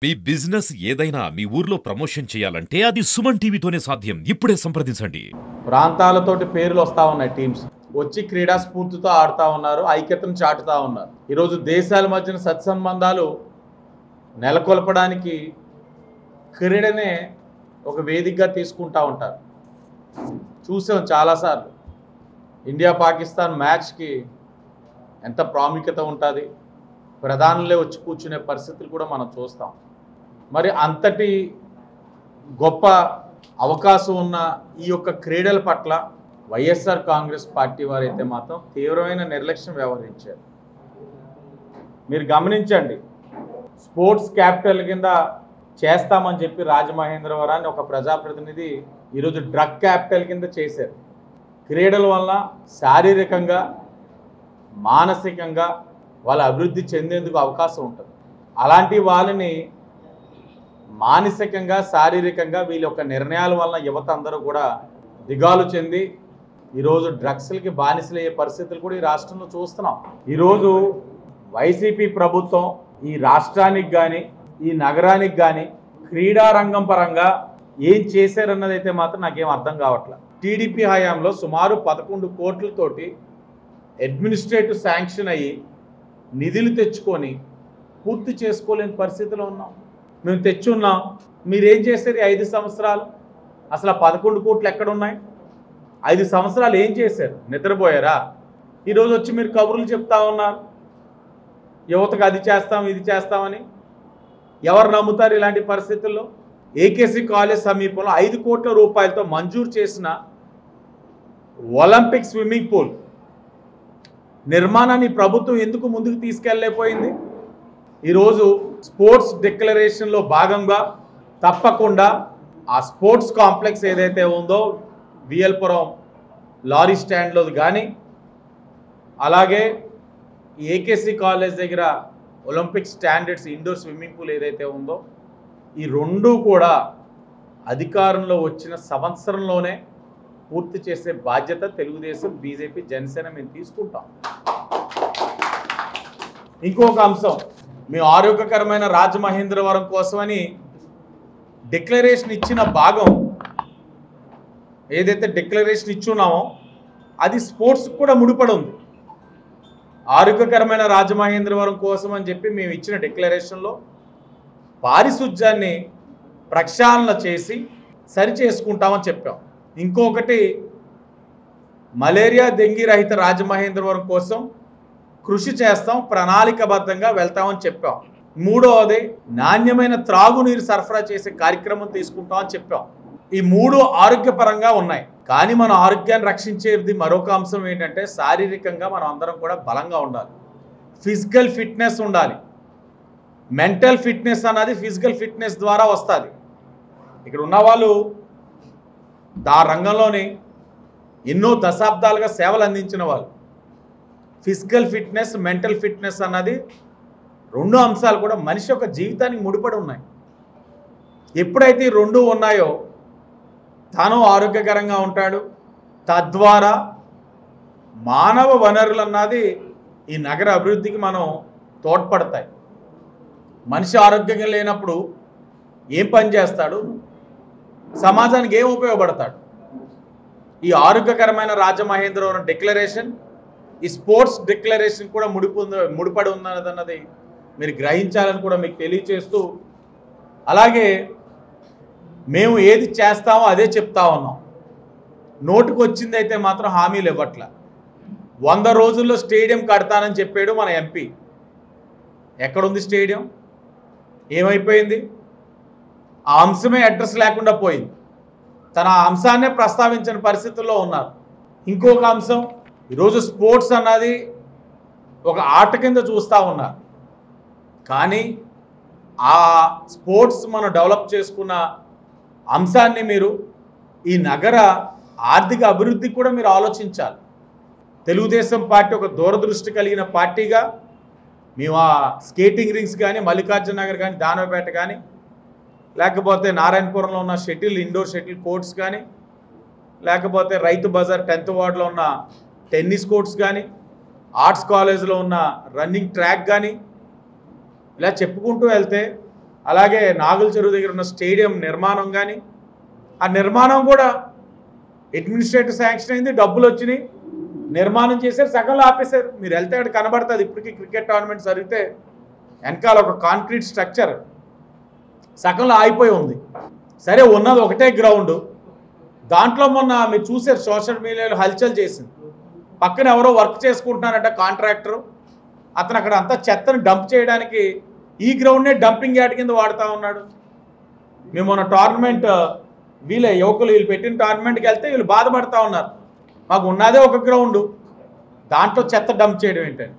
మీ business ఏదైనా మీ ఊర్లో promotion చేయాలంటే అది సుమన్ టీవీతోనే సాధ్యం. ఇప్పుడే సంప్రదించండి. ప్రాంతాలతోటి పేర్లు వస్తూ ఉన్నాయి. టీమ్స్ వచ్చి క్రీడా స్ఫూర్తితో ఆడుతూ ఉన్నారు, ఐక్యతను చాటుతూ ఉన్నారు. ఈరోజు దేశాల మధ్యన సత్సంబంధాలు నెలకొల్పడానికి క్రీడనే ఒక వేదికగా తీసుకుంటూ ఉంటారు. చూసాం చాలాసార్లు ఇండియా పాకిస్తాన్ మ్యాచ్కి ఎంత ప్రాముఖ్యత ఉంటుంది, ప్రధానులే వచ్చి కూర్చునే పరిస్థితులు కూడా మనం చూస్తాం. మరి అంతటి గొప్ప అవకాశం ఉన్న ఈ యొక్క క్రీడల పట్ల వైఎస్ఆర్ కాంగ్రెస్ పార్టీ వారైతే మాత్రం తీవ్రమైన నిర్లక్ష్యం వ్యవహరించారు. మీరు గమనించండి, స్పోర్ట్స్ క్యాపిటల్ కింద చేస్తామని చెప్పి రాజమహేంద్రవరాన్ని ఒక ప్రజాప్రతినిధి ఈరోజు డ్రగ్ క్యాపిటల్ కింద చేశారు. క్రీడల వల్ల శారీరకంగా మానసికంగా వాళ్ళ అభివృద్ధి చెందేందుకు అవకాశం ఉంటుంది. అలాంటి వాళ్ళని మానసికంగా శారీరకంగా వీళ్ళ యొక్క నిర్ణయాల వల్ల యువత అందరూ కూడా దిగాలు చెంది ఈరోజు డ్రగ్స్లకి బానిసలయ్యే పరిస్థితులు కూడా ఈ రాష్ట్రంలో చూస్తున్నాం. ఈరోజు వైసీపీ ప్రభుత్వం ఈ రాష్ట్రానికి కానీ ఈ నగరానికి కానీ క్రీడారంగం పరంగా ఏం చేశారన్నదైతే మాత్రం నాకేం అర్థం కావట్లేదు. టీడీపీ హయాంలో సుమారు 11 కోట్లతోటి అడ్మినిస్ట్రేటివ్ శాంక్షన్ అయ్యి నిధులు తెచ్చుకొని పూర్తి చేసుకోలేని పరిస్థితిలో ఉన్నాం. మేము తెచ్చున్నాం, మీరేం చేశారు? 5 సంవత్సరాలు అసలు 11 కోట్లు ఎక్కడున్నాయి? 5 సంవత్సరాలు ఏం చేశారు? నిద్రపోయారా? ఈరోజు వచ్చి మీరు కబుర్లు చెప్తా ఉన్నారు, యువతకు అది చేస్తాం ఇది చేస్తామని. ఎవరు నమ్ముతారు ఇలాంటి పరిస్థితుల్లో? ఏకేసీ కాలేజ్ సమీపంలో 5 కోట్ల రూపాయలతో మంజూరు చేసిన ఒలింపిక్ స్విమ్మింగ్ పూల్ నిర్మాణాన్ని ప్రభుత్వం ఎందుకు ముందుకు తీసుకెళ్ళలేకపోయింది? ఈరోజు స్పోర్ట్స్ డిక్లరేషన్లో భాగంగా తప్పకుండా ఆ స్పోర్ట్స్ కాంప్లెక్స్ ఏదైతే ఉందో విఎల్పురం లారీ స్టాండ్లో కానీ, అలాగే ఏకేసీ కాలేజ్ దగ్గర Olympic standards indoor swimming pool ఏదైతే ఉందో, ఈ రెండూ కూడా అధికారంలో వచ్చిన సంవత్సరంలోనే పూర్తి చేసే బాధ్యత తెలుగుదేశం, బీజేపీ, జనసేన మేము తీసుకుంటాం. ఇంకొక అంశం, మేము ఆరోగ్యకరమైన రాజమహేంద్రవరం కోసమని డిక్లరేషన్ ఇచ్చిన భాగం ఏదైతే డిక్లరేషన్ ఇచ్చున్నామో అది స్పోర్ట్స్ కూడా ముడిపడి ఉంది. ఆరోగ్యకరమైన రాజమహేంద్రవరం కోసం అని చెప్పి మేము ఇచ్చిన డిక్లరేషన్లో పారిశుధ్యాన్ని ప్రక్షాళన చేసి సరి చేసుకుంటామని చెప్పాం. ఇంకొకటి, మలేరియా డెంగీ రహిత రాజమహేంద్రవరం కోసం కృషి చేస్తాం, ప్రణాళికబద్ధంగా వెళ్తామని చెప్పాం. మూడవది, నాణ్యమైన త్రాగునీరు సరఫరా చేసే కార్యక్రమం తీసుకుంటామని చెప్పాం. ఈ 3 ఆరోగ్యపరంగా ఉన్నాయి. కానీ మన ఆరోగ్యాన్ని రక్షించేది మరొక అంశం ఏంటంటే శారీరకంగా మనం అందరం కూడా బలంగా ఉండాలి, ఫిజికల్ ఫిట్నెస్ ఉండాలి. మెంటల్ ఫిట్నెస్ అన్నది ఫిజికల్ ఫిట్నెస్ ద్వారా వస్తుంది. ఇక్కడ ఉన్నవాళ్ళు ఆ రంగంలోని ఎన్నో దశాబ్దాలుగా సేవలు అందించిన వాళ్ళు. ఫిజికల్ ఫిట్నెస్, మెంటల్ ఫిట్నెస్ అన్నది 2 అంశాలు కూడా మనిషి యొక్క జీవితానికి ముడిపడి ఉన్నాయి. ఎప్పుడైతే ఈ 2 ఉన్నాయో తాను ఆరోగ్యకరంగా ఉంటాడు. తద్వారా మానవ వనరులు అన్నది ఈ నగర అభివృద్ధికి మనం తోడ్పడతాయి. మనిషి ఆరోగ్యంగా లేనప్పుడు ఏం పని చేస్తాడు? సమాజానికి ఏం ఉపయోగపడతాడు? ఈ ఆరోగ్యకరమైన రాజమహేంద్రవరం డిక్లరేషన్, ఈ స్పోర్ట్స్ డిక్లరేషన్ కూడా ముడిపడి ఉన్నదన్నది మీరు గ్రహించాలని కూడా మీకు తెలియచేస్తూ, అలాగే మేము ఏది చేస్తామో అదే చెప్తా ఉన్నాం. నోటుకు వచ్చింది అయితే మాత్రం హామీలు ఇవ్వట్లే. 100 రోజుల్లో స్టేడియం కడతానని చెప్పాడు మన ఎంపీ. ఎక్కడుంది స్టేడియం? ఏమైపోయింది? ఆ అంశమే అడ్రస్ లేకుండా పోయింది. తన అంశాన్నే ప్రస్తావించిన పరిస్థితుల్లో ఉన్నారు. ఇంకొక అంశం, ఈరోజు స్పోర్ట్స్ అన్నది ఒక ఆట కింద చూస్తూ ఉన్నారు. కానీ ఆ స్పోర్ట్స్ మనం డెవలప్ చేసుకున్న అంశాన్ని మీరు ఈ నగర ఆర్థిక అభివృద్ధి కూడా మీరు ఆలోచించాలి. తెలుగుదేశం పార్టీ ఒక దూరదృష్టి కలిగిన పార్టీగా మేము ఆ స్కేటింగ్ రింగ్స్ కానీ, మల్లికార్జున నగర్ కానీ, దానవపేట కానీ, లేకపోతే నారాయణపురంలో ఉన్న ఇండోర్ షటిల్ కోర్ట్స్ కానీ, లేకపోతే రైతు బజార్ 10th వార్డులో ఉన్న టెన్నిస్ కోర్ట్స్ కానీ, ఆర్ట్స్ కాలేజ్లో ఉన్న రన్నింగ్ ట్రాక్ కానీ, ఇలా చెప్పుకుంటూ వెళ్తే అలాగే నాగుల చెరువు దగ్గర ఉన్న స్టేడియం నిర్మాణం కానీ, ఆ నిర్మాణం కూడా అడ్మినిస్ట్రేటివ్ శాంక్షన్ అయింది, డబ్బులు వచ్చినాయి, నిర్మాణం చేశారు, సగంలో ఆపేశారు. మీరు వెళ్తే అక్కడ కనబడుతుంది. ఇప్పటికీ క్రికెట్ టోర్నమెంట్ జరిగితే వెనకాల ఒక కాంక్రీట్ స్ట్రక్చర్ సగంలో ఆగిపోయి ఉంది. సరే, ఉన్నది ఒకటే గ్రౌండ్. దాంట్లో మొన్న మీరు చూసారు, సోషల్ మీడియాలో హల్చల్ చేసింది. పక్కన ఎవరో వర్క్ చేసుకుంటున్నారంట కాంట్రాక్టర్. అతను అక్కడ అంతా చెత్తను డంప్ చేయడానికి ఈ గ్రౌండ్నే డంపింగ్ యార్డ్ కింద వాడుతూ ఉన్నాడు. మేము మొన్న టోర్నమెంట్ యువకులు వీళ్ళు పెట్టిన టోర్నమెంట్కి వెళ్తే వీళ్ళు బాధపడతా ఉన్నారు. మాకు ఉన్నదే ఒక గ్రౌండ్, దాంట్లో చెత్త డంప్ చేయడం ఏంటని.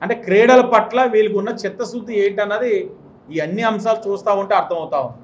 అంటే క్రీడల పట్ల వీళ్ళకు ఉన్న చిత్తశుద్ధి ఏంటన్నది ఈ అన్ని అంశాలు చూస్తూ ఉంటే అర్థమవుతా ఉంది.